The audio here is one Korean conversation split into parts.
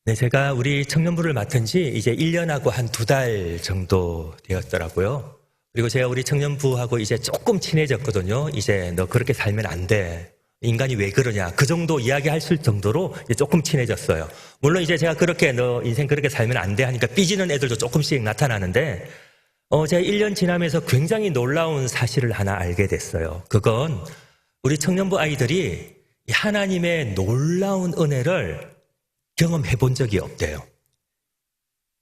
네, 제가 우리 청년부를 맡은 지 이제 1년하고 한 2달 정도 되었더라고요. 그리고 제가 우리 청년부하고 이제 조금 친해졌거든요. 이제 너 그렇게 살면 안 돼. 인간이 왜 그러냐. 그 정도 이야기할 수 정도로 이제 조금 친해졌어요. 물론 이제 제가 그렇게 너 인생 그렇게 살면 안 돼 하니까 삐지는 애들도 조금씩 나타나는데, 제가 1년 지나면서 굉장히 놀라운 사실을 하나 알게 됐어요. 그건 우리 청년부 아이들이 하나님의 놀라운 은혜를 경험해 본 적이 없대요.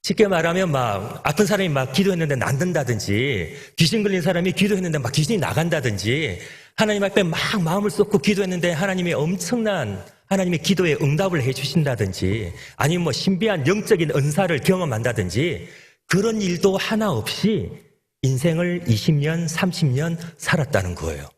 쉽게 말하면 막 아픈 사람이 막 기도했는데 낫는다든지, 귀신 걸린 사람이 기도했는데 막 귀신이 나간다든지, 하나님 앞에 막 마음을 쏟고 기도했는데 하나님이 엄청난 하나님의 기도에 응답을 해 주신다든지, 아니면 뭐 신비한 영적인 은사를 경험한다든지, 그런 일도 하나 없이 인생을 20년, 30년 살았다는 거예요.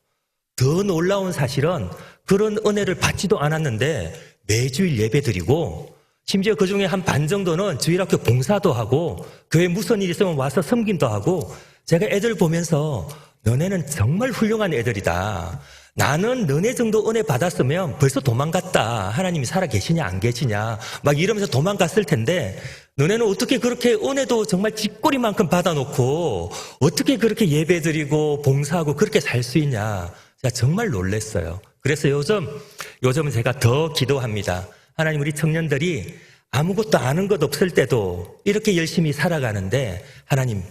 더 놀라운 사실은 그런 은혜를 받지도 않았는데 매주일 예배드리고, 심지어 그 중에 한 반 정도는 주일학교 봉사도 하고, 교회 무슨 일 있으면 와서 섬김도 하고, 제가 애들 보면서 너네는 정말 훌륭한 애들이다. 나는 너네 정도 은혜 받았으면 벌써 도망갔다. 하나님이 살아 계시냐 안 계시냐 막 이러면서 도망갔을 텐데, 너네는 어떻게 그렇게 은혜도 정말 쥐꼬리만큼 받아놓고 어떻게 그렇게 예배드리고 봉사하고 그렇게 살 수 있냐. 제가 정말 놀랐어요. 그래서 요즘은 제가 더 기도합니다. 하나님, 우리 청년들이 아무것도 아는 것 없을 때도 이렇게 열심히 살아가는데 하나님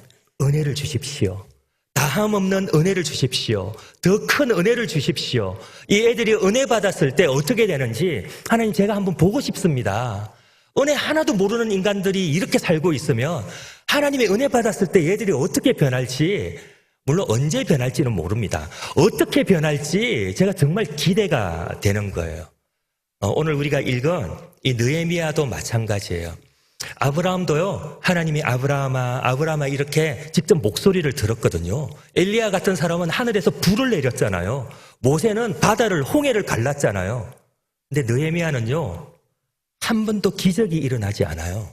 은혜를 주십시오. 다함 없는 은혜를 주십시오. 더 큰 은혜를 주십시오. 이 애들이 은혜 받았을 때 어떻게 되는지 하나님 제가 한번 보고 싶습니다. 은혜 하나도 모르는 인간들이 이렇게 살고 있으면 하나님의 은혜 받았을 때 얘들이 어떻게 변할지, 물론 언제 변할지는 모릅니다. 어떻게 변할지 제가 정말 기대가 되는 거예요. 오늘 우리가 읽은 이 느헤미야도 마찬가지예요. 아브라함도요, 하나님이 아브라함아 이렇게 직접 목소리를 들었거든요. 엘리야 같은 사람은 하늘에서 불을 내렸잖아요. 모세는 바다를, 홍해를 갈랐잖아요. 근데 느헤미야는요, 한 번도 기적이 일어나지 않아요.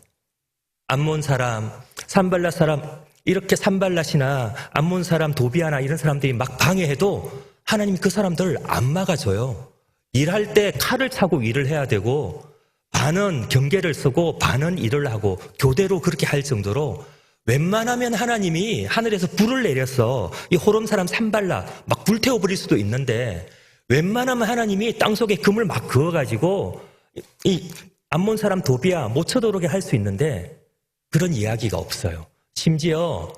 암몬 사람, 산발랏 사람, 이렇게 산발랏이나 암몬 사람, 도비아나 이런 사람들이 막 방해해도 하나님이 그 사람들을 안 막아줘요. 일할 때 칼을 차고 일을 해야 되고, 반은 경계를 쓰고 반은 일을 하고, 교대로 그렇게 할 정도로 웬만하면 하나님이 하늘에서 불을 내려서 이 호름 사람 산발랏 막 불태워버릴 수도 있는데, 웬만하면 하나님이 땅속에 금을 막 그어가지고 이 암몬 사람 도비아 못 쳐들어오게 할 수 있는데 그런 이야기가 없어요. 심지어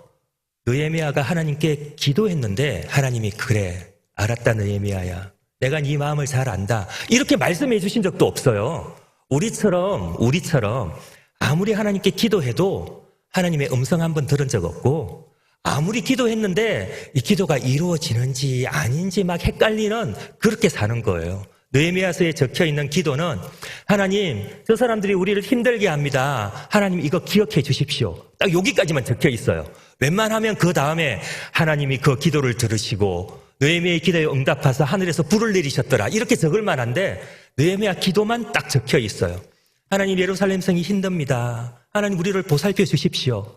느헤미야가 하나님께 기도했는데 하나님이 그래, 알았다 느헤미야야, 내가 네 마음을 잘 안다, 이렇게 말씀해 주신 적도 없어요. 우리처럼 아무리 하나님께 기도해도 하나님의 음성 한 번 들은 적 없고, 아무리 기도했는데 이 기도가 이루어지는지 아닌지 막 헷갈리는, 그렇게 사는 거예요. 느헤미야서에 적혀있는 기도는 하나님, 저 사람들이 우리를 힘들게 합니다. 하나님 이거 기억해 주십시오. 딱 여기까지만 적혀 있어요. 웬만하면 그 다음에 하나님이 그 기도를 들으시고 느헤미야의 기도에 응답하셔서 하늘에서 불을 내리셨더라, 이렇게 적을 만한데 느헤미야 기도만 딱 적혀 있어요. 하나님, 예루살렘 성이 힘듭니다. 하나님 우리를 보살펴 주십시오.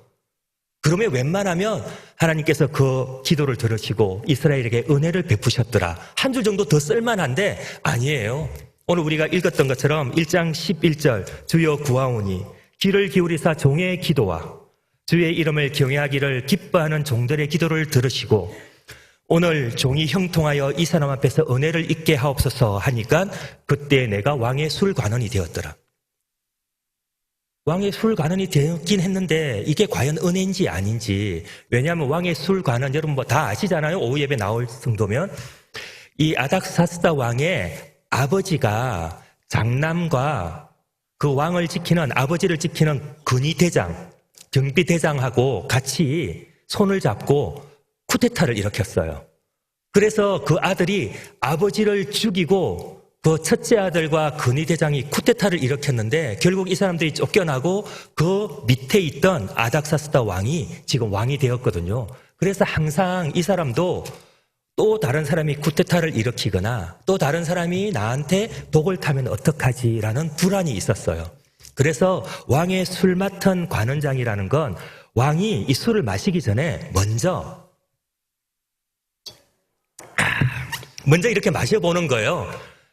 그러면 웬만하면 하나님께서 그 기도를 들으시고 이스라엘에게 은혜를 베푸셨더라, 한 줄 정도 더 쓸만한데 아니에요. 오늘 우리가 읽었던 것처럼 1장 11절 주여 구하오니 귀를 기울이사 종의 기도와 주의 이름을 경외하기를 기뻐하는 종들의 기도를 들으시고 오늘 종이 형통하여 이 사람 앞에서 은혜를 잊게 하옵소서 하니까 그때 내가 왕의 술관원이 되었더라. 왕의 술관원이 되었긴 했는데 이게 과연 은혜인지 아닌지, 왜냐하면 왕의 술관원 여러분 뭐 다 아시잖아요. 오후 예배 나올 정도면. 이 아닥사스다 왕의 아버지가 장남과 그 왕을 지키는, 아버지를 지키는 근위대장, 경비대장하고 같이 손을 잡고 쿠데타를 일으켰어요. 그래서 그 아들이 아버지를 죽이고 그 첫째 아들과 근위대장이 쿠데타를 일으켰는데 결국 이 사람들이 쫓겨나고 그 밑에 있던 아닥사스다 왕이 지금 왕이 되었거든요. 그래서 항상 이 사람도 또 다른 사람이 쿠데타를 일으키거나 또 다른 사람이 나한테 독을 타면 어떡하지라는 불안이 있었어요. 그래서 왕의 술 맡은 관원장이라는 건 왕이 이 술을 마시기 전에 먼저 이렇게 마셔보는 거예요.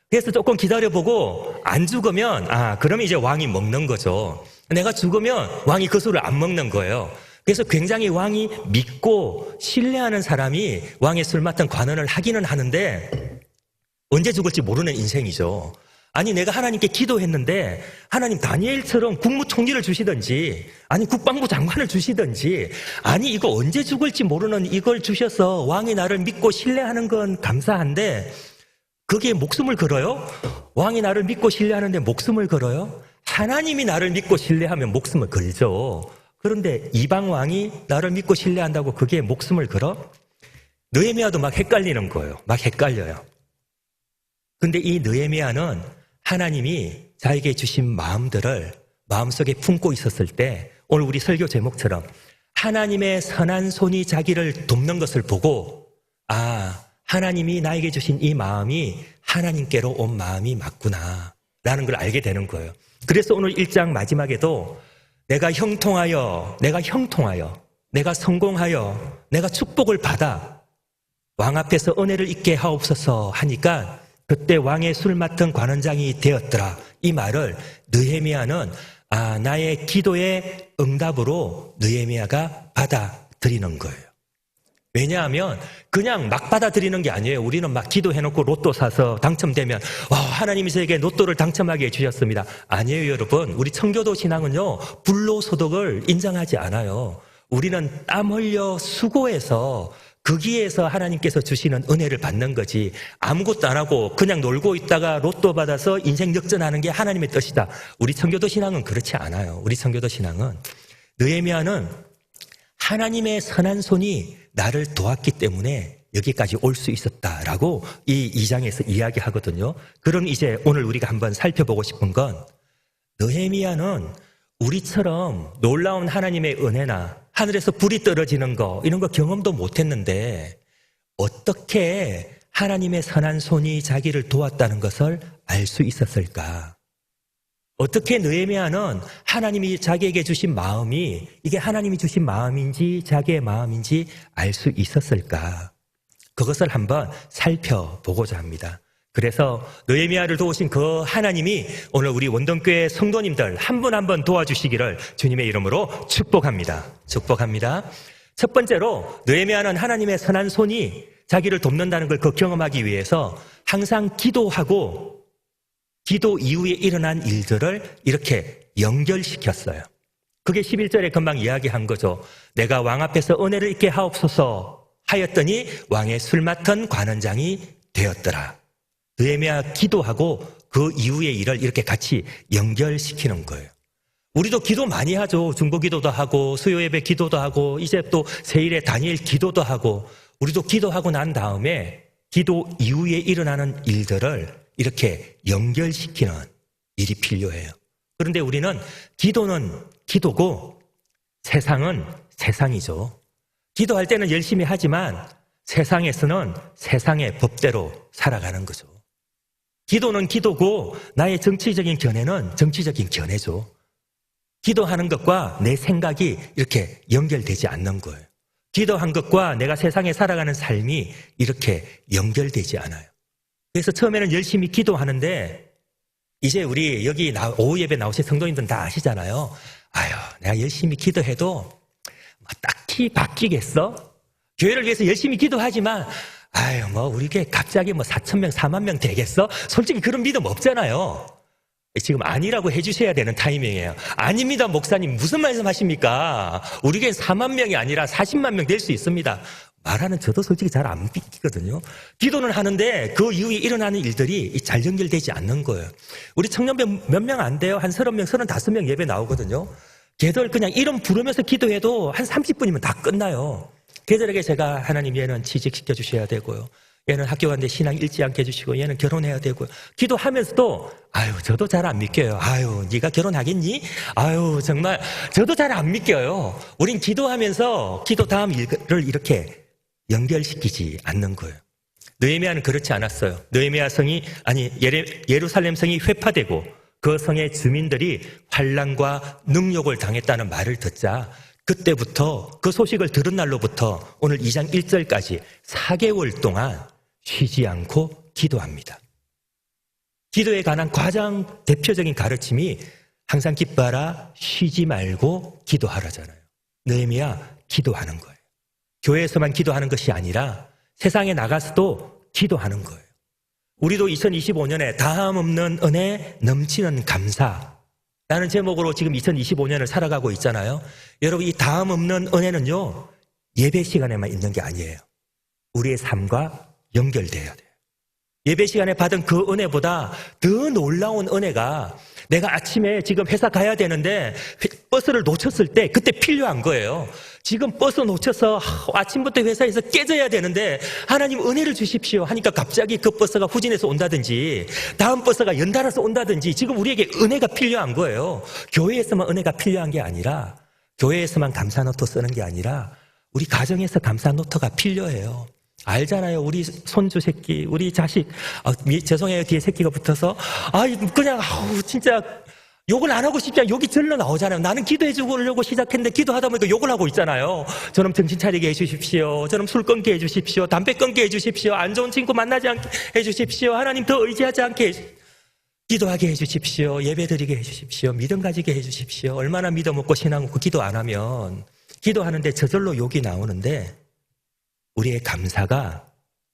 그래서 조금 기다려보고 안 죽으면 그러면 이제 왕이 먹는 거죠. 내가 죽으면 왕이 그 술을 안 먹는 거예요. 그래서 굉장히 왕이 믿고 신뢰하는 사람이 왕의 술 맡은 관원을 하기는 하는데 언제 죽을지 모르는 인생이죠. 아니 내가 하나님께 기도했는데 하나님 다니엘처럼 국무총리를 주시든지 아니 국방부 장관을 주시든지 아니 이거 언제 죽을지 모르는 이걸 주셔서 왕이 나를 믿고 신뢰하는 건 감사한데 거기에 목숨을 걸어요? 왕이 나를 믿고 신뢰하는데 목숨을 걸어요? 하나님이 나를 믿고 신뢰하면 목숨을 걸죠. 그런데 이방 왕이 나를 믿고 신뢰한다고 그게 목숨을 걸어? 느헤미야도 막 헷갈리는 거예요. 막 헷갈려요. 근데 이 느헤미야는 하나님이 자에게 주신 마음들을 마음속에 품고 있었을 때 오늘 우리 설교 제목처럼 하나님의 선한 손이 자기를 돕는 것을 보고 하나님이 나에게 주신 이 마음이 하나님께로 온 마음이 맞구나 라는 걸 알게 되는 거예요. 그래서 오늘 1장 마지막에도 내가 형통하여 내가 성공하여 내가 축복을 받아 왕 앞에서 은혜를 잊게 하옵소서 하니까 그때 왕의 술 맡은 관원장이 되었더라. 이 말을 느헤미야는 나의 기도의 응답으로 느헤미야가 받아들이는 거예요. 왜냐하면 그냥 막 받아들이는 게 아니에요. 우리는 막 기도해놓고 로또 사서 당첨되면 하나님이 저에게 로또를 당첨하게 해주셨습니다. 아니에요 여러분. 우리 청교도 신앙은요 불로소득을 인정하지 않아요. 우리는 땀 흘려 수고해서 거기에서 하나님께서 주시는 은혜를 받는 거지 아무것도 안 하고 그냥 놀고 있다가 로또 받아서 인생 역전하는 게 하나님의 뜻이다. 우리 청교도 신앙은 그렇지 않아요. 우리 청교도 신앙은 느헤미야는 하나님의 선한 손이 나를 도왔기 때문에 여기까지 올 수 있었다라고 이 2장에서 이야기하거든요. 그럼 이제 오늘 우리가 한번 살펴보고 싶은 건 느헤미야는 우리처럼 놀라운 하나님의 은혜나 하늘에서 불이 떨어지는 거 이런 거 경험도 못했는데 어떻게 하나님의 선한 손이 자기를 도왔다는 것을 알 수 있었을까? 어떻게 느헤미야는 하나님이 자기에게 주신 마음이 이게 하나님이 주신 마음인지 자기의 마음인지 알 수 있었을까? 그것을 한번 살펴보고자 합니다. 그래서 느헤미야를 도우신 그 하나님이 오늘 우리 원동교회 성도님들 한 분 한 분 도와주시기를 주님의 이름으로 축복합니다. 축복합니다. 첫 번째로 느헤미야는 하나님의 선한 손이 자기를 돕는다는 걸 경험하기 위해서 항상 기도하고 기도 이후에 일어난 일들을 이렇게 연결시켰어요. 그게 11절에 금방 이야기한 거죠. 내가 왕 앞에서 은혜를 잊게 하옵소서 하였더니 왕의 술 맡은 관원장이 되었더라. 느헤미야 기도하고 그 이후의 일을 이렇게 같이 연결시키는 거예요. 우리도 기도 많이 하죠. 중보기도도 하고 수요예배 기도도 하고 이제 또 세일에 다니엘 기도도 하고 우리도 기도하고 난 다음에 기도 이후에 일어나는 일들을 이렇게 연결시키는 일이 필요해요. 그런데 우리는 기도는 기도고 세상은 세상이죠. 기도할 때는 열심히 하지만 세상에서는 세상의 법대로 살아가는 거죠. 기도는 기도고 나의 정치적인 견해는 정치적인 견해죠. 기도하는 것과 내 생각이 이렇게 연결되지 않는 거예요. 기도한 것과 내가 세상에 살아가는 삶이 이렇게 연결되지 않아요. 그래서 처음에는 열심히 기도하는데 이제 우리 여기 오후 예배 나오신 성도님들은 다 아시잖아요. 내가 열심히 기도해도 딱히 바뀌겠어? 교회를 위해서 열심히 기도하지만 우리 교회 갑자기 4,000명, 4만 명 되겠어? 솔직히 그런 믿음 없잖아요. 지금 아니라고 해주셔야 되는 타이밍이에요. 아닙니다, 목사님. 무슨 말씀 하십니까? 우리 교회 4만 명이 아니라 40만 명 될 수 있습니다. 말하는 저도 솔직히 잘 안 믿기거든요. 기도는 하는데 그 이후에 일어나는 일들이 잘 연결되지 않는 거예요. 우리 청년배 몇 명 안 돼요? 한 30명, 35명 예배 나오거든요. 걔들 그냥 이름 부르면서 기도해도 한 30분이면 다 끝나요. 걔들에게 제가 하나님 얘는 취직시켜 주셔야 되고요. 얘는 학교 가는데 신앙 잃지 않게 해주시고 얘는 결혼해야 되고요. 기도하면서도 저도 잘 안 믿겨요. 네가 결혼하겠니? 정말 저도 잘 안 믿겨요. 우린 기도하면서 기도 다음 일을 이렇게 연결시키지 않는 거예요. 느헤미야는 그렇지 않았어요. 느헤미야 성이 예루살렘 성이 회파되고 그 성의 주민들이 환난과 능욕을 당했다는 말을 듣자 그때부터 그 소식을 들은 날로부터 오늘 2장 1절까지 4개월 동안 쉬지 않고 기도합니다. 기도에 관한 가장 대표적인 가르침이 항상 기뻐하라, 쉬지 말고 기도하라잖아요. 느헤미야, 기도하는 거예요. 교회에서만 기도하는 것이 아니라 세상에 나가서도 기도하는 거예요. 우리도 2025년에 다함 없는 은혜, 넘치는 감사라는 제목으로 지금 2025년을 살아가고 있잖아요. 여러분, 이 다함 없는 은혜는요, 예배 시간에만 있는 게 아니에요. 우리의 삶과 연결돼야 돼요. 예배 시간에 받은 그 은혜보다 더 놀라운 은혜가 내가 아침에 지금 회사 가야 되는데 버스를 놓쳤을 때 그때 필요한 거예요. 지금 버스 놓쳐서 아침부터 회사에서 깨져야 되는데 하나님 은혜를 주십시오 하니까 갑자기 그 버스가 후진해서 온다든지 다음 버스가 연달아서 온다든지 지금 우리에게 은혜가 필요한 거예요. 교회에서만 은혜가 필요한 게 아니라 교회에서만 감사노트 쓰는 게 아니라 우리 가정에서 감사노트가 필요해요. 알잖아요. 우리 손주 새끼, 우리 자식, 죄송해요. 뒤에 새끼가 붙어서, 그냥, 진짜, 욕을 안 하고 싶지 않아. 욕이 절로 나오잖아요. 나는 기도해 주려고 시작했는데 기도하다 보니까 욕을 하고 있잖아요. 저놈 정신 차리게 해 주십시오. 저놈 술 끊게 해 주십시오. 담배 끊게 해 주십시오. 안 좋은 친구 만나지 않게 해 주십시오. 하나님 더 의지하지 않게 기도하게 해 주십시오. 예배 드리게 해 주십시오. 믿음 가지게 해 주십시오. 얼마나 믿음 없고 신앙 없고 기도 안 하면 기도하는데 저절로 욕이 나오는데 우리의 감사가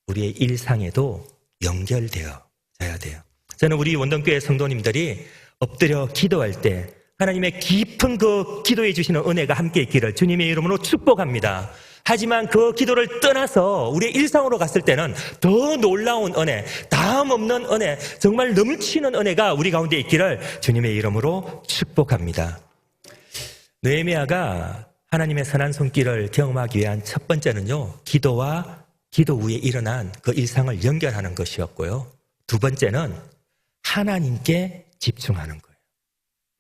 우리의 일상에도 연결되어져야 돼요. 저는 우리 원동교회 성도님들이 엎드려 기도할 때 하나님의 깊은 그 기도해 주시는 은혜가 함께 있기를 주님의 이름으로 축복합니다. 하지만 그 기도를 떠나서 우리의 일상으로 갔을 때는 더 놀라운 은혜, 다음 없는 은혜, 정말 넘치는 은혜가 우리 가운데 있기를 주님의 이름으로 축복합니다. 느헤미야가 하나님의 선한 손길을 경험하기 위한 첫 번째는요, 기도와 기도 후에 일어난 그 일상을 연결하는 것이었고요. 두 번째는 하나님께 집중하는 거예요.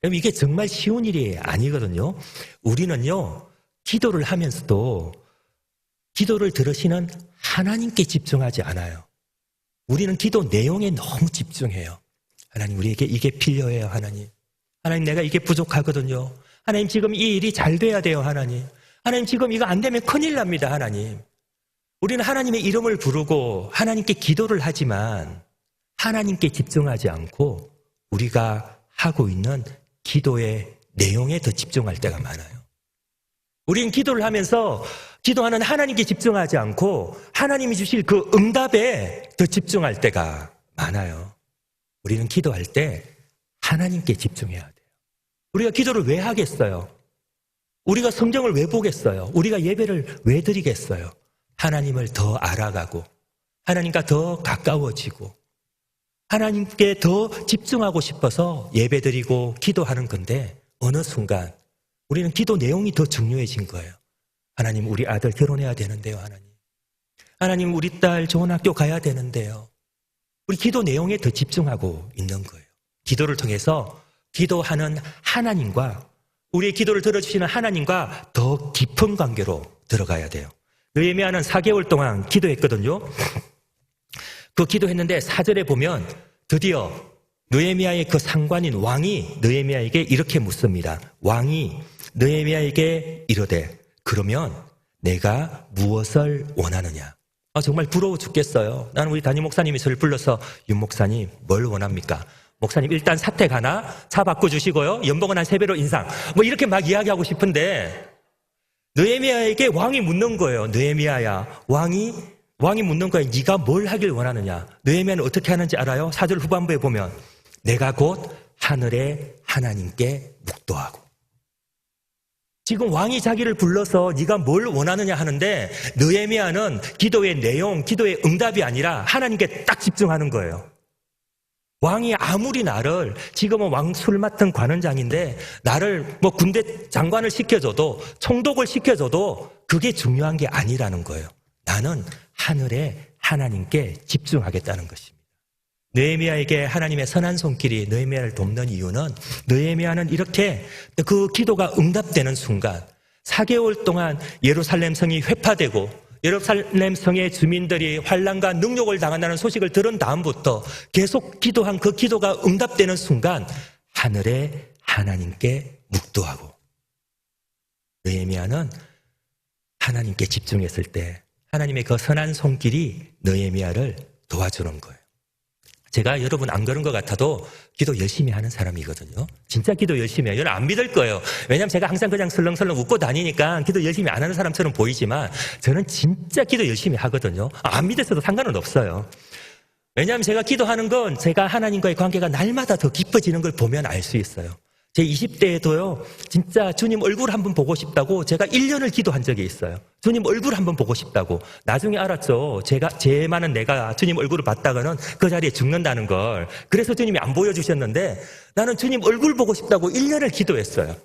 여러분, 이게 정말 쉬운 일이 아니거든요. 우리는요, 기도를 하면서도 기도를 들으시는 하나님께 집중하지 않아요. 우리는 기도 내용에 너무 집중해요. 하나님, 우리에게 이게 필요해요, 하나님. 하나님, 내가 이게 부족하거든요. 하나님, 지금 이 일이 잘 돼야 돼요, 하나님. 하나님, 지금 이거 안 되면 큰일 납니다, 하나님. 우리는 하나님의 이름을 부르고 하나님께 기도를 하지만 하나님께 집중하지 않고 우리가 하고 있는 기도의 내용에 더 집중할 때가 많아요. 우리는 기도를 하면서 기도하는 하나님께 집중하지 않고 하나님이 주실 그 응답에 더 집중할 때가 많아요. 우리는 기도할 때 하나님께 집중해야 돼요. 우리가 기도를 왜 하겠어요? 우리가 성경을 왜 보겠어요? 우리가 예배를 왜 드리겠어요? 하나님을 더 알아가고 하나님과 더 가까워지고 하나님께 더 집중하고 싶어서 예배 드리고 기도하는 건데 어느 순간 우리는 기도 내용이 더 중요해진 거예요. 하나님, 우리 아들 결혼해야 되는데요, 하나님. 하나님, 우리 딸 좋은 학교 가야 되는데요. 우리 기도 내용에 더 집중하고 있는 거예요. 기도를 통해서 기도하는 하나님과 우리의 기도를 들어주시는 하나님과 더 깊은 관계로 들어가야 돼요. 느헤미야는 4개월 동안 기도했거든요. 그 기도했는데 4절에 보면 드디어 느헤미야의 그 상관인 왕이 느헤미야에게 이렇게 묻습니다. 왕이 느헤미야에게 이르되 그러면 내가 무엇을 원하느냐? 정말 부러워 죽겠어요. 나는 우리 담임 목사님이 저를 불러서 윤 목사님 뭘 원합니까? 목사님 일단 사택 하나 차 바꿔주시고요. 연봉은 한 3배로 인상. 뭐 이렇게 막 이야기하고 싶은데 느헤미야에게 왕이 묻는 거예요. 느헤미야야, 왕이 묻는 거예요. 네가 뭘 하길 원하느냐? 느헤미야는 어떻게 하는지 알아요? 4절 후반부에 보면 내가 곧 하늘의 하나님께 묵도하고. 지금 왕이 자기를 불러서 네가 뭘 원하느냐 하는데 느헤미야는 기도의 내용, 기도의 응답이 아니라 하나님께 딱 집중하는 거예요. 왕이 아무리 나를, 지금은 왕 술 맡은 관원장인데 나를 뭐 군대 장관을 시켜줘도 총독을 시켜줘도 그게 중요한 게 아니라는 거예요. 나는 하늘의 하나님께 집중하겠다는 것입니다. 느헤미야에게 하나님의 선한 손길이 느헤미야를 돕는 이유는 느헤미야는 이렇게 그 기도가 응답되는 순간 4개월 동안 예루살렘 성이 회파되고 예루살렘 성의 주민들이 환난과 능욕을 당한다는 소식을 들은 다음부터 계속 기도한 그 기도가 응답되는 순간 하늘의 하나님께 묵도하고 느헤미야는 하나님께 집중했을 때 하나님의 그 선한 손길이 느헤미야를 도와주는 거예요. 제가 여러분 안 그런 것 같아도 기도 열심히 하는 사람이거든요. 진짜 기도 열심히 해요. 여러분 안 믿을 거예요. 왜냐하면 제가 항상 그냥 설렁설렁 웃고 다니니까 기도 열심히 안 하는 사람처럼 보이지만 저는 진짜 기도 열심히 하거든요. 안 믿으셔도 상관은 없어요. 왜냐하면 제가 기도하는 건 제가 하나님과의 관계가 날마다 더 깊어지는 걸 보면 알 수 있어요. 제 20대에도요, 진짜 주님 얼굴 한번 보고 싶다고 제가 1년을 기도한 적이 있어요. 주님 얼굴 한번 보고 싶다고. 나중에 알았죠. 죄 많은 내가 주님 얼굴을 봤다가는 그 자리에 죽는다는 걸. 그래서 주님이 안 보여주셨는데 나는 주님 얼굴 보고 싶다고 1년을 기도했어요.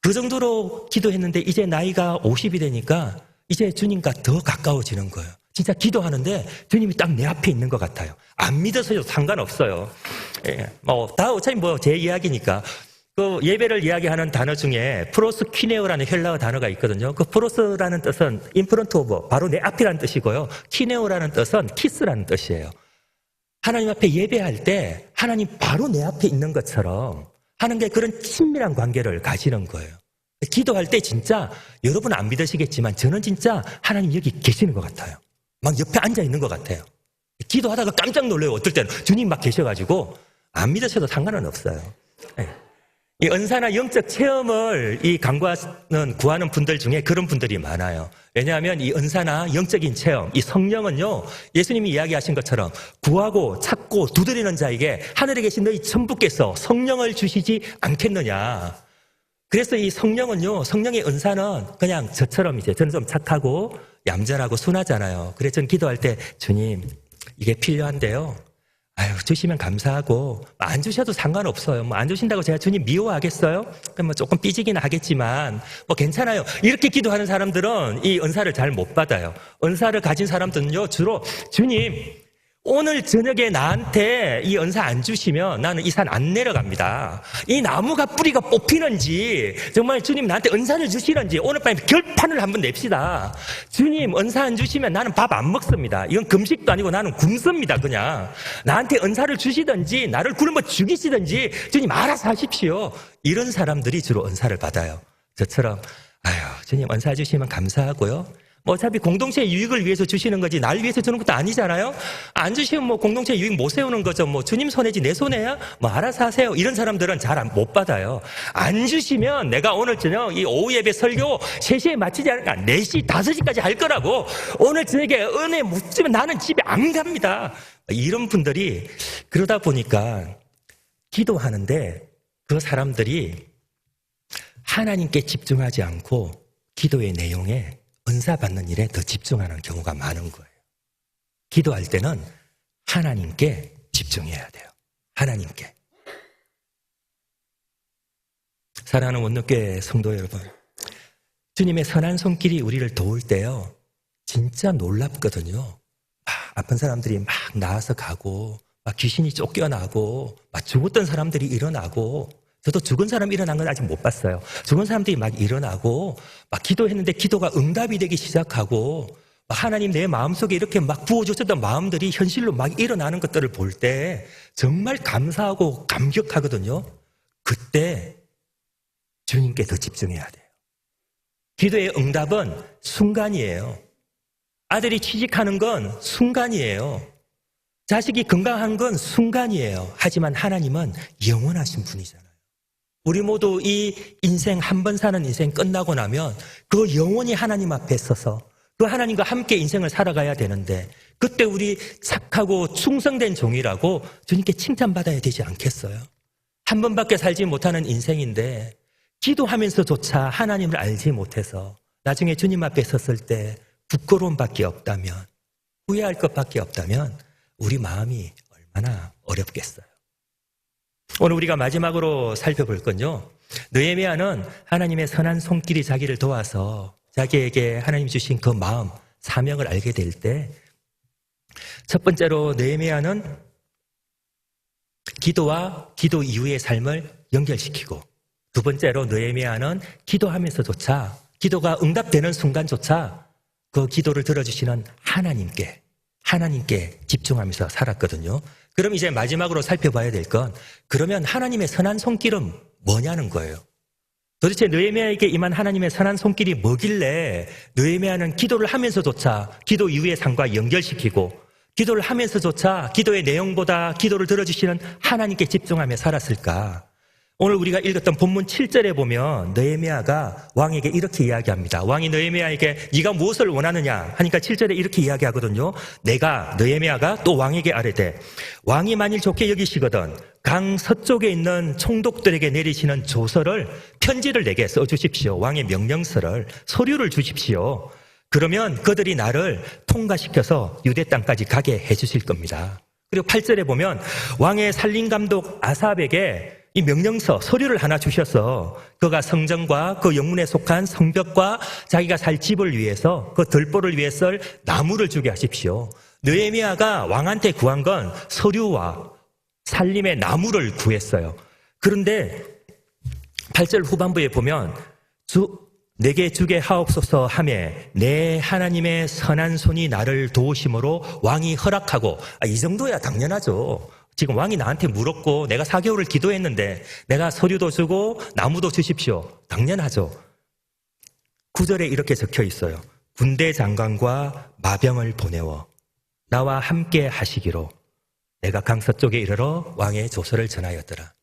그 정도로 기도했는데 이제 나이가 50이 되니까 이제 주님과 더 가까워지는 거예요. 진짜 기도하는데 주님이 딱 내 앞에 있는 것 같아요. 안 믿어서도 상관없어요. 예, 다 어차피 제 이야기니까. 그 예배를 이야기하는 단어 중에 프로스키네오라는 헬라어 단어가 있거든요. 그 프로스라는 뜻은 인프런트 오브, 바로 내 앞이라는 뜻이고요. 키네오라는 뜻은 키스라는 뜻이에요. 하나님 앞에 예배할 때 하나님 바로 내 앞에 있는 것처럼 하는 게 그런 친밀한 관계를 가지는 거예요. 기도할 때 진짜 여러분 안 믿으시겠지만 저는 진짜 하나님 여기 계시는 것 같아요. 막 옆에 앉아 있는 것 같아요. 기도하다가 깜짝 놀라요. 어떨 때는 주님 막 계셔가지고 안 믿으셔도 상관은 없어요. 네. 이 은사나 영적 체험을 구하는 분들 중에 그런 분들이 많아요. 왜냐하면 이 은사나 영적인 체험, 이 성령은요, 예수님이 이야기하신 것처럼 구하고 찾고 두드리는 자에게 하늘에 계신 너희 천부께서 성령을 주시지 않겠느냐. 그래서 이 성령은요, 성령의 은사는 그냥 저처럼 저는 좀 착하고 얌전하고 순하잖아요. 그래서 저는 기도할 때 주님, 이게 필요한데요. 주시면 감사하고, 안 주셔도 상관없어요. 안 주신다고 제가 주님 미워하겠어요? 그럼 조금 삐지긴 하겠지만, 괜찮아요. 이렇게 기도하는 사람들은 이 은사를 잘 못 받아요. 은사를 가진 사람들은요, 주로, 주님, 오늘 저녁에 나한테 이 은사 안 주시면 나는 이 산 안 내려갑니다. 이 나무가 뿌리가 뽑히는지, 정말 주님 나한테 은사를 주시는지, 오늘 밤에 결판을 한번 냅시다. 주님, 은사 안 주시면 나는 밥 안 먹습니다. 이건 금식도 아니고 나는 굶습니다, 그냥. 나한테 은사를 주시든지, 나를 굶어 죽이시든지, 주님 알아서 하십시오. 이런 사람들이 주로 은사를 받아요. 저처럼, 주님 은사 주시면 감사하고요. 어차피 공동체의 유익을 위해서 주시는 거지 날 위해서 주는 것도 아니잖아요. 안 주시면 공동체의 유익 못 세우는 거죠. 주님 손해지 내 손해야? 알아서 하세요. 이런 사람들은 잘 못 받아요. 안 주시면 내가 오늘 저녁 이 오후 예배 설교 3시에 마치지 않을까 4시, 5시까지 할 거라고. 오늘 저녁에 은혜 못 주면 나는 집에 안 갑니다. 이런 분들이 그러다 보니까 기도하는데 그 사람들이 하나님께 집중하지 않고 기도의 내용에 은사 받는 일에 더 집중하는 경우가 많은 거예요. 기도할 때는 하나님께 집중해야 돼요. 하나님께. 사랑하는 원로교회 성도 여러분, 주님의 선한 손길이 우리를 도울 때요, 진짜 놀랍거든요. 아픈 사람들이 막 나아서 가고, 막 귀신이 쫓겨나고, 막 죽었던 사람들이 일어나고, 저도 죽은 사람 일어난 건 아직 못 봤어요. 죽은 사람들이 막 일어나고, 막 기도했는데 기도가 응답이 되기 시작하고, 하나님 내 마음속에 이렇게 막 부어주셨던 마음들이 현실로 막 일어나는 것들을 볼 때 정말 감사하고 감격하거든요. 그때 주님께 더 집중해야 돼요. 기도의 응답은 순간이에요. 아들이 취직하는 건 순간이에요. 자식이 건강한 건 순간이에요. 하지만 하나님은 영원하신 분이잖아요. 우리 모두 이 인생 한 번 사는 인생 끝나고 나면 그 영원히 하나님 앞에 서서 그 하나님과 함께 인생을 살아가야 되는데 그때 우리 착하고 충성된 종이라고 주님께 칭찬받아야 되지 않겠어요? 한 번밖에 살지 못하는 인생인데 기도하면서조차 하나님을 알지 못해서 나중에 주님 앞에 섰을 때 부끄러움밖에 없다면, 후회할 것밖에 없다면 우리 마음이 얼마나 어렵겠어요. 오늘 우리가 마지막으로 살펴볼 건요, 느헤미야는 하나님의 선한 손길이 자기를 도와서 자기에게 하나님 주신 그 마음, 사명을 알게 될 때 첫 번째로 느헤미야는 기도와 기도 이후의 삶을 연결시키고, 두 번째로 느헤미야는 기도하면서조차, 기도가 응답되는 순간조차 그 기도를 들어주시는 하나님께 집중하면서 살았거든요. 그럼 이제 마지막으로 살펴봐야 될 건, 그러면 하나님의 선한 손길은 뭐냐는 거예요. 도대체 느헤미야에게 임한 하나님의 선한 손길이 뭐길래 느헤미야는 기도를 하면서조차 기도 이후의 삶과 연결시키고 기도를 하면서조차 기도의 내용보다 기도를 들어주시는 하나님께 집중하며 살았을까? 오늘 우리가 읽었던 본문 7절에 보면 느헤미야가 왕에게 이렇게 이야기합니다. 왕이 느헤미야에게 네가 무엇을 원하느냐 하니까 7절에 이렇게 이야기하거든요. 느헤미야가 또 왕에게 아뢰되 왕이 만일 좋게 여기시거든 강 서쪽에 있는 총독들에게 내리시는 조서를 편지를 내게 써주십시오. 왕의 명령서를 서류를 주십시오. 그러면 그들이 나를 통과시켜서 유대 땅까지 가게 해주실 겁니다. 그리고 8절에 보면 왕의 살림감독 아삽에게 이 명령서, 서류를 하나 주셔서 그가 성전과 그 영문에 속한 성벽과 자기가 살 집을 위해서 그 들보를 위해 쓸 나무를 주게 하십시오. 느헤미야가 왕한테 구한 건 서류와 살림의 나무를 구했어요. 그런데 8절 후반부에 보면 내게 주게 하옵소서 하며 내 하나님의 선한 손이 나를 도우심으로 왕이 허락하고 이 정도야 당연하죠. 지금 왕이 나한테 물었고 내가 4개월을 기도했는데 내가 서류도 주고 나무도 주십시오. 당연하죠. 9절에 이렇게 적혀 있어요. 군대 장관과 마병을 보내어 나와 함께 하시기로 내가 강서쪽에 이르러 왕의 조서를 전하였더라.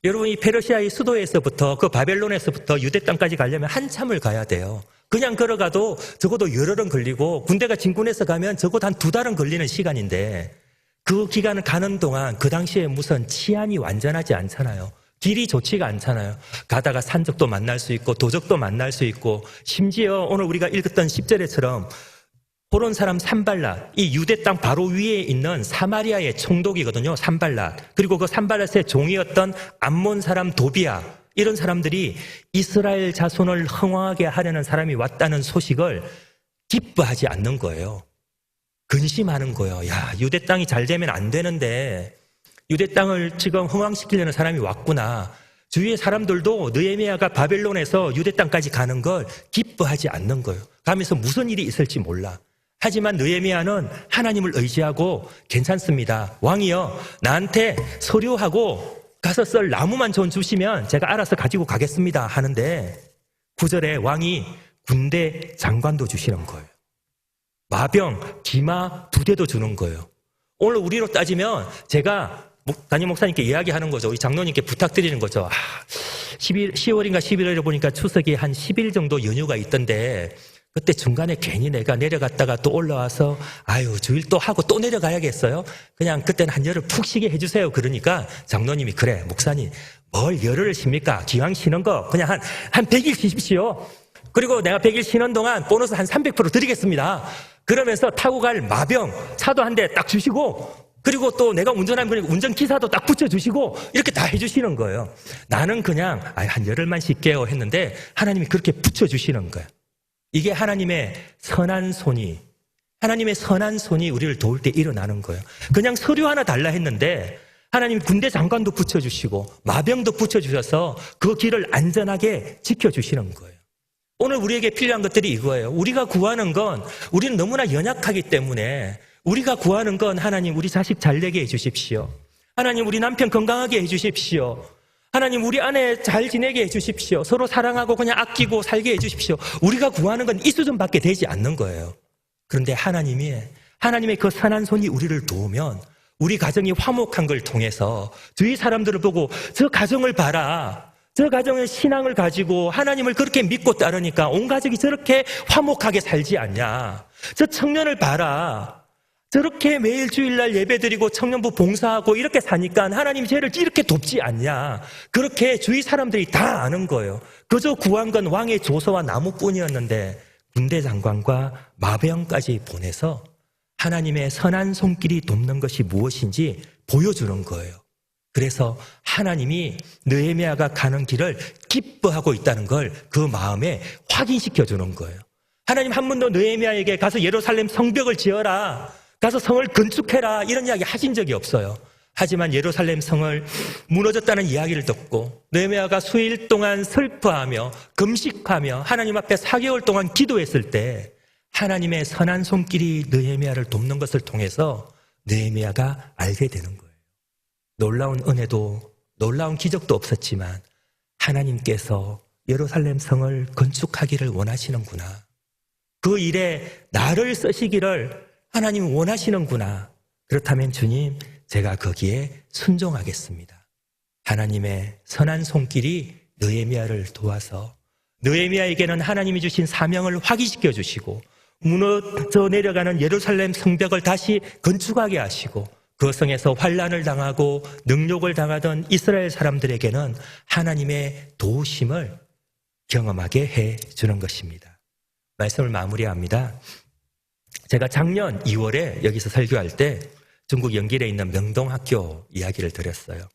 여러분 이 페르시아의 수도에서부터 그 바벨론에서부터 유대 땅까지 가려면 한참을 가야 돼요. 그냥 걸어가도 적어도 열흘은 걸리고 군대가 진군해서 가면 적어도 한 2달은 걸리는 시간인데 그 기간을 가는 동안 그 당시에 무슨 치안이 완전하지 않잖아요. 길이 좋지가 않잖아요. 가다가 산적도 만날 수 있고 도적도 만날 수 있고 심지어 오늘 우리가 읽었던 10절에처럼 호론 사람 산발랏, 이 유대 땅 바로 위에 있는 사마리아의 총독이거든요. 산발랏. 그리고 그 산발랏의 종이었던 암몬 사람 도비야. 이런 사람들이 이스라엘 자손을 흥왕하게 하려는 사람이 왔다는 소식을 기뻐하지 않는 거예요. 근심하는 거예요. 야, 유대 땅이 잘 되면 안 되는데 유대 땅을 지금 흥왕시키려는 사람이 왔구나. 주위의 사람들도 느헤미야가 바벨론에서 유대 땅까지 가는 걸 기뻐하지 않는 거예요. 가면서 무슨 일이 있을지 몰라. 하지만 느헤미야는 하나님을 의지하고 괜찮습니다. 왕이여 나한테 서류하고 가서 쓸 나무만 좀 주시면 제가 알아서 가지고 가겠습니다 하는데 9절에 왕이 군대 장관도 주시는 거예요. 마병, 기마 2대도 주는 거예요. 오늘 우리로 따지면 제가 담임 목사님께 이야기하는 거죠. 우리 장로님께 부탁드리는 거죠. 10월인가 11월에 보니까 추석이 한 10일 정도 연휴가 있던데 그때 중간에 괜히 내가 내려갔다가 또 올라와서 주일 또 하고 또 내려가야겠어요? 그냥 그때는 한 열흘 푹 쉬게 해주세요. 그러니까 장로님이 그래 목사님 뭘 열흘을 쉽니까? 기왕 쉬는 거 그냥 한 100일 쉬십시오. 그리고 내가 100일 쉬는 동안 보너스 한 300% 드리겠습니다. 그러면서 타고 갈 마병 차도 한 대 딱 주시고 그리고 또 내가 운전하면 그러니까 운전기사도 딱 붙여주시고 이렇게 다 해주시는 거예요. 나는 그냥 한 열흘만 쉴게요 했는데 하나님이 그렇게 붙여주시는 거예요. 이게 하나님의 선한 손이 우리를 도울 때 일어나는 거예요. 그냥 서류 하나 달라 했는데 하나님 군대 장관도 붙여주시고 마병도 붙여주셔서 그 길을 안전하게 지켜주시는 거예요. 오늘 우리에게 필요한 것들이 이거예요. 우리가 구하는 건 우리는 너무나 연약하기 때문에 우리가 구하는 건 하나님 우리 자식 잘 되게 해주십시오. 하나님 우리 남편 건강하게 해주십시오. 하나님 우리 아내 잘 지내게 해주십시오. 서로 사랑하고 그냥 아끼고 살게 해주십시오. 우리가 구하는 건 이 수준밖에 되지 않는 거예요. 그런데 하나님의 그 선한 손이 우리를 도우면 우리 가정이 화목한 걸 통해서 주위 사람들을 보고 저 가정을 봐라. 저 가정의 신앙을 가지고 하나님을 그렇게 믿고 따르니까 온 가족이 저렇게 화목하게 살지 않냐. 저 청년을 봐라. 저렇게 매일 주일날 예배드리고 청년부 봉사하고 이렇게 사니까 하나님 쟤를 이렇게 돕지 않냐. 그렇게 주위 사람들이 다 아는 거예요. 그저 구한 건 왕의 조서와 나무뿐이었는데 군대 장관과 마병까지 보내서 하나님의 선한 손길이 돕는 것이 무엇인지 보여주는 거예요. 그래서 하나님이 느헤미야가 가는 길을 기뻐하고 있다는 걸 그 마음에 확인시켜 주는 거예요. 하나님 한 번도 느헤미야에게 가서 예루살렘 성벽을 지어라. 가서 성을 건축해라 이런 이야기 하신 적이 없어요. 하지만 예루살렘 성을 무너졌다는 이야기를 듣고 느헤미야가 수일 동안 슬퍼하며 금식하며 하나님 앞에 4개월 동안 기도했을 때 하나님의 선한 손길이 느헤미야를 돕는 것을 통해서 느헤미야가 알게 되는 거예요. 놀라운 은혜도 놀라운 기적도 없었지만 하나님께서 예루살렘 성을 건축하기를 원하시는구나. 그 일에 나를 쓰시기를 하나님이 원하시는구나. 그렇다면 주님, 제가 거기에 순종하겠습니다. 하나님의 선한 손길이 느헤미야를 도와서 느헤미야에게는 하나님이 주신 사명을 확인시켜 주시고 무너져 내려가는 예루살렘 성벽을 다시 건축하게 하시고 그 성에서 환난을 당하고 능욕을 당하던 이스라엘 사람들에게는 하나님의 도우심을 경험하게 해주는 것입니다. 말씀을 마무리합니다. 제가 작년 2월에 여기서 설교할 때 중국 영길에 있는 명동학교 이야기를 드렸어요.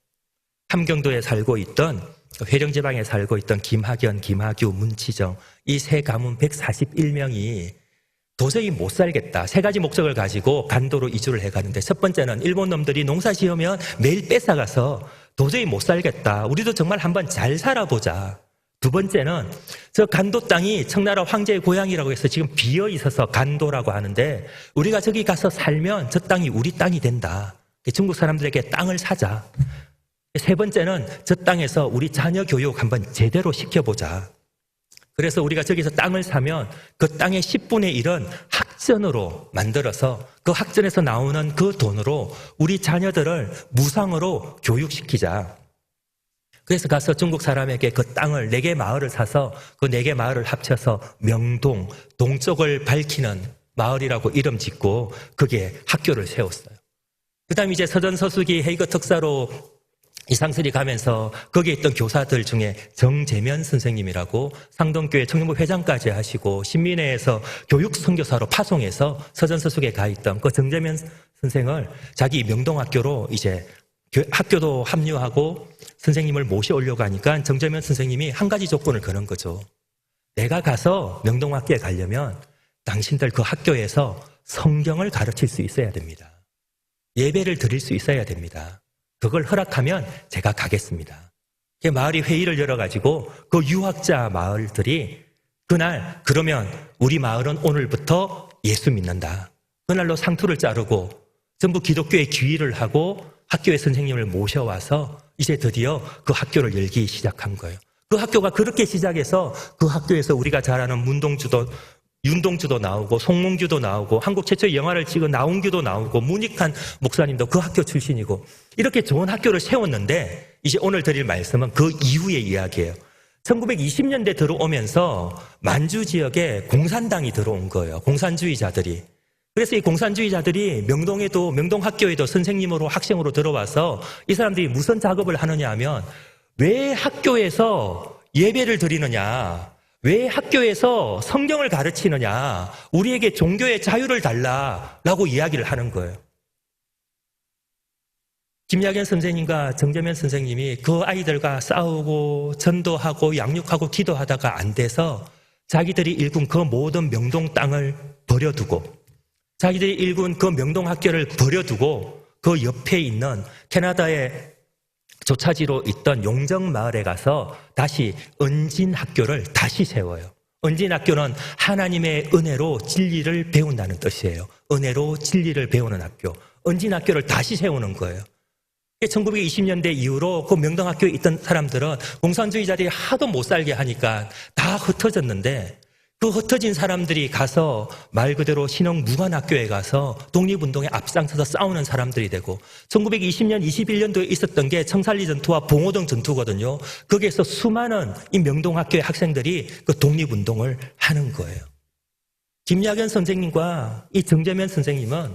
함경도에 살고 있던 회령지방에 살고 있던 김학연, 김학유, 문치정 이 세 가문 141명이 도저히 못 살겠다. 세 가지 목적을 가지고 간도로 이주를 해가는데 첫 번째는 일본 놈들이 농사 지으면 매일 뺏어가서 도저히 못 살겠다. 우리도 정말 한번 잘 살아보자. 두 번째는 저 간도 땅이 청나라 황제의 고향이라고 해서 지금 비어 있어서 간도라고 하는데 우리가 저기 가서 살면 저 땅이 우리 땅이 된다. 중국 사람들에게 땅을 사자. 세 번째는 저 땅에서 우리 자녀 교육 한번 제대로 시켜보자. 그래서 우리가 저기서 땅을 사면 그 땅의 10분의 1은 학전으로 만들어서 그 학전에서 나오는 그 돈으로 우리 자녀들을 무상으로 교육시키자. 그래서 가서 중국 사람에게 그 땅을 4개 마을을 사서 그 4개 마을을 합쳐서 명동, 동쪽을 밝히는 마을이라고 이름 짓고 거기에 학교를 세웠어요. 그 다음에 이제 서전서수기 헤이거 특사로 이상설이 가면서 거기에 있던 교사들 중에 정재면 선생님이라고 상동교회 청년부 회장까지 하시고 신민회에서 교육 선교사로 파송해서 서전서숙에 가 있던 그 정재면 선생을 자기 명동학교로 이제 학교도 합류하고 선생님을 모셔오려고 하니까 정재면 선생님이 한 가지 조건을 거는 거죠. 내가 가서 명동학교에 가려면 당신들 그 학교에서 성경을 가르칠 수 있어야 됩니다. 예배를 드릴 수 있어야 됩니다. 그걸 허락하면 제가 가겠습니다. 마을이 회의를 열어가지고 그 유학자 마을들이 그날 그러면 우리 마을은 오늘부터 예수 믿는다. 그날로 상투를 자르고 전부 기독교에 귀의를 하고 학교의 선생님을 모셔와서 이제 드디어 그 학교를 열기 시작한 거예요. 그 학교가 그렇게 시작해서 그 학교에서 우리가 잘 아는 윤동주도 나오고 송몽규도 나오고 한국 최초의 영화를 찍은 나홍규도 나오고 문익환 목사님도 그 학교 출신이고 이렇게 좋은 학교를 세웠는데 이제 오늘 드릴 말씀은 그 이후의 이야기예요. 1920년대 들어오면서 만주 지역에 공산당이 들어온 거예요. 공산주의자들이. 그래서 이 공산주의자들이 명동학교에도 선생님으로 학생으로 들어와서 이 사람들이 무슨 작업을 하느냐 하면 왜 학교에서 예배를 드리느냐, 왜 학교에서 성경을 가르치느냐, 우리에게 종교의 자유를 달라라고 이야기를 하는 거예요. 김야견 선생님과 정재면 선생님이 그 아이들과 싸우고 전도하고 양육하고 기도하다가 안 돼서 자기들이 일군 그 모든 명동 땅을 버려두고 자기들이 일군 그 명동학교를 버려두고 그 옆에 있는 캐나다의 조차지로 있던 용정마을에 가서 다시 은진학교를 다시 세워요. 은진학교는 하나님의 은혜로 진리를 배운다는 뜻이에요. 은혜로 진리를 배우는 학교. 은진학교를 다시 세우는 거예요. 1920년대 이후로 그 명동학교에 있던 사람들은 공산주의자들이 하도 못 살게 하니까 다 흩어졌는데 그 흩어진 사람들이 가서 말 그대로 신흥무관학교에 가서 독립운동에 앞장서서 싸우는 사람들이 되고 1920년, 21년도에 있었던 게 청산리 전투와 봉오동 전투거든요. 거기에서 수많은 이 명동학교의 학생들이 그 독립운동을 하는 거예요. 김야견 선생님과 이 정재면 선생님은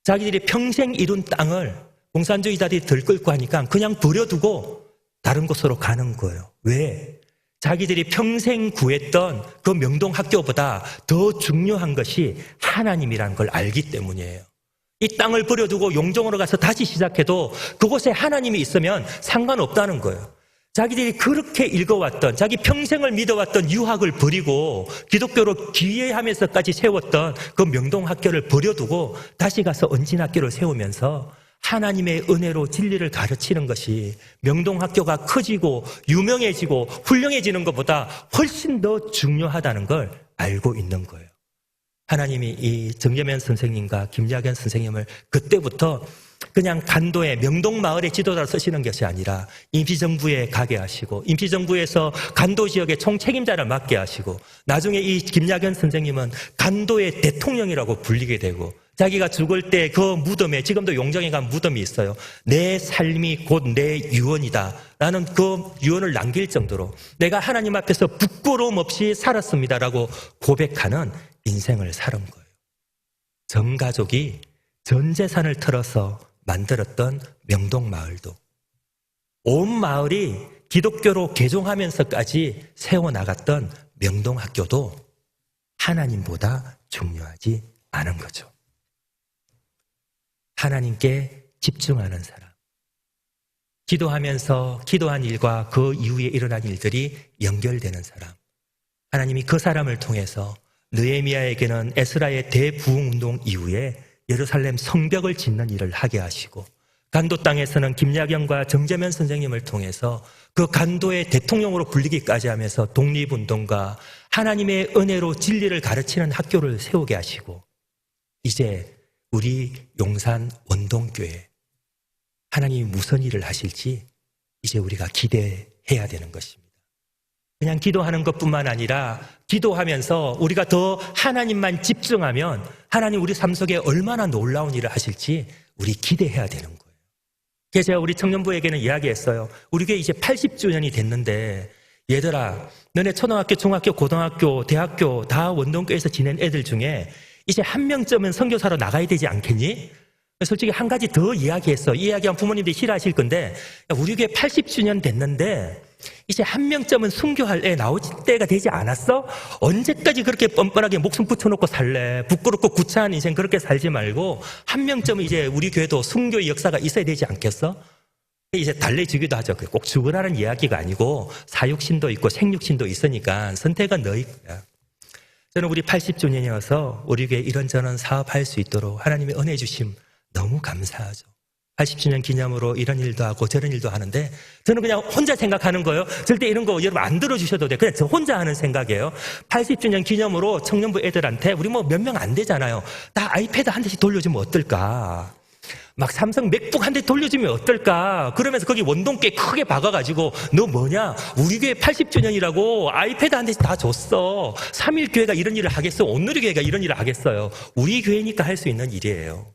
자기들이 평생 이룬 땅을 공산주의자들이 들끓고 하니까 그냥 버려두고 다른 곳으로 가는 거예요. 왜? 자기들이 평생 구했던 그 명동학교보다 더 중요한 것이 하나님이라는 걸 알기 때문이에요. 이 땅을 버려두고 용종으로 가서 다시 시작해도 그곳에 하나님이 있으면 상관없다는 거예요. 자기들이 그렇게 읽어왔던, 자기 평생을 믿어왔던 유학을 버리고 기독교로 귀회하면서까지 세웠던 그 명동학교를 버려두고 다시 가서 은진학교를 세우면서 하나님의 은혜로 진리를 가르치는 것이 명동학교가 커지고 유명해지고 훌륭해지는 것보다 훨씬 더 중요하다는 걸 알고 있는 거예요. 하나님이 이 정재면 선생님과 김야견 선생님을 그때부터 그냥 간도의 명동마을의 지도자로 쓰시는 것이 아니라 임시정부에 가게 하시고 임시정부에서 간도 지역의 총책임자를 맡게 하시고 나중에 이 김야견 선생님은 간도의 대통령이라고 불리게 되고 자기가 죽을 때 그 무덤에, 지금도 용정에 가면 무덤이 있어요. 내 삶이 곧 내 유언이다 라는 그 유언을 남길 정도로 내가 하나님 앞에서 부끄러움 없이 살았습니다라고 고백하는 인생을 살은 거예요. 전 가족이 전 재산을 털어서 만들었던 명동마을도, 온 마을이 기독교로 개종하면서까지 세워나갔던 명동학교도 하나님보다 중요하지 않은 거죠. 하나님께 집중하는 사람, 기도하면서 기도한 일과 그 이후에 일어난 일들이 연결되는 사람, 하나님이 그 사람을 통해서 느헤미야에게는 에스라의 대부흥운동 이후에 예루살렘 성벽을 짓는 일을 하게 하시고, 간도 땅에서는 김야경과 정재면 선생님을 통해서 그 간도의 대통령으로 불리기까지 하면서 독립운동과 하나님의 은혜로 진리를 가르치는 학교를 세우게 하시고, 이제 우리 용산 원동교회 하나님이 무슨 일을 하실지 이제 우리가 기대해야 되는 것입니다. 그냥 기도하는 것뿐만 아니라 기도하면서 우리가 더 하나님만 집중하면 하나님 우리 삶 속에 얼마나 놀라운 일을 하실지 우리 기대해야 되는 거예요. 그래서 제가 우리 청년부에게는 이야기했어요. 우리 교회 이제 80주년이 됐는데, 얘들아, 너네 초등학교, 중학교, 고등학교, 대학교 다 원동교회에서 지낸 애들 중에 이제 한 명쯤은 선교사로 나가야 되지 않겠니? 솔직히 한 가지 더 이야기했어. 이 이야기하면 부모님들이 싫어하실 건데, 우리 교회 80주년 됐는데 이제 한 명쯤은 순교할 애 나올 때가 되지 않았어? 언제까지 그렇게 뻔뻔하게 목숨 붙여놓고 살래? 부끄럽고 구차한 인생 그렇게 살지 말고 한 명쯤은 이제 우리 교회도 순교의 역사가 있어야 되지 않겠어? 이제 달래주기도 하죠. 꼭 죽으라는 이야기가 아니고 사육신도 있고 생육신도 있으니까 선택은 너희 거야. 저는 우리 80주년이어서 우리 교회 이런저런 사업할 수 있도록 하나님의 은혜 주심 너무 감사하죠. 80주년 기념으로 이런 일도 하고 저런 일도 하는데 저는 그냥 혼자 생각하는 거예요. 절대 이런 거 여러분 안 들어주셔도 돼요. 그냥 저 혼자 하는 생각이에요. 80주년 기념으로 청년부 애들한테 우리 뭐 몇 명 안 되잖아요. 다 아이패드 한 대씩 돌려주면 어떨까? 막 삼성 맥북 한 대 돌려주면 어떨까? 그러면서 거기 원동께 크게 박아가지고 너 뭐냐? 우리 교회 80주년이라고 아이패드 한 대씩 다 줬어. 3.1교회가 이런 일을 하겠어? 온누리교회가 이런 일을 하겠어요? 우리 교회니까 할 수 있는 일이에요.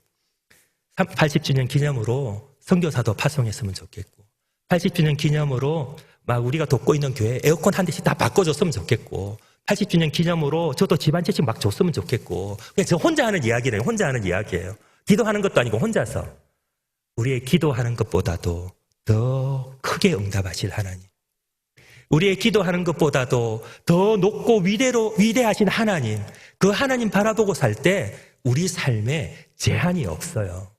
80주년 기념으로 선교사도 파송했으면 좋겠고, 80주년 기념으로 막 우리가 돕고 있는 교회 에어컨 한 대씩 다 바꿔줬으면 좋겠고, 80주년 기념으로 저도 집 한 채씩 막 줬으면 좋겠고. 그냥 저 혼자 하는 이야기래요. 혼자 하는 이야기예요. 기도하는 것도 아니고 혼자서. 우리의 기도하는 것보다도 더 크게 응답하실 하나님, 우리의 기도하는 것보다도 더 높고 위대하신 하나님, 그 하나님 바라보고 살 때 우리 삶에 제한이 없어요.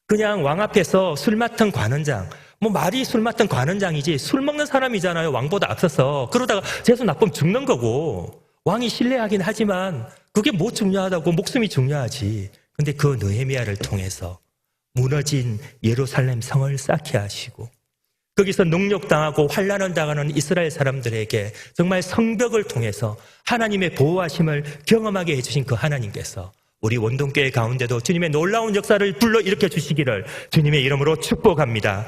그냥 왕 앞에서 술 맡은 관원장, 뭐 말이 술 맡은 관원장이지 술 먹는 사람이잖아요. 왕보다 앞서서. 그러다가 재수 나쁘면 죽는 거고, 왕이 신뢰하긴 하지만 그게 뭐 중요하다고, 목숨이 중요하지. 근데 그 느헤미야를 통해서 무너진 예루살렘 성을 쌓게 하시고, 거기서 능욕당하고 환난을 당하는 이스라엘 사람들에게 정말 성벽을 통해서 하나님의 보호하심을 경험하게 해주신 그 하나님께서 우리 원동교회 가운데도 주님의 놀라운 역사를 불러일으켜 주시기를 주님의 이름으로 축복합니다.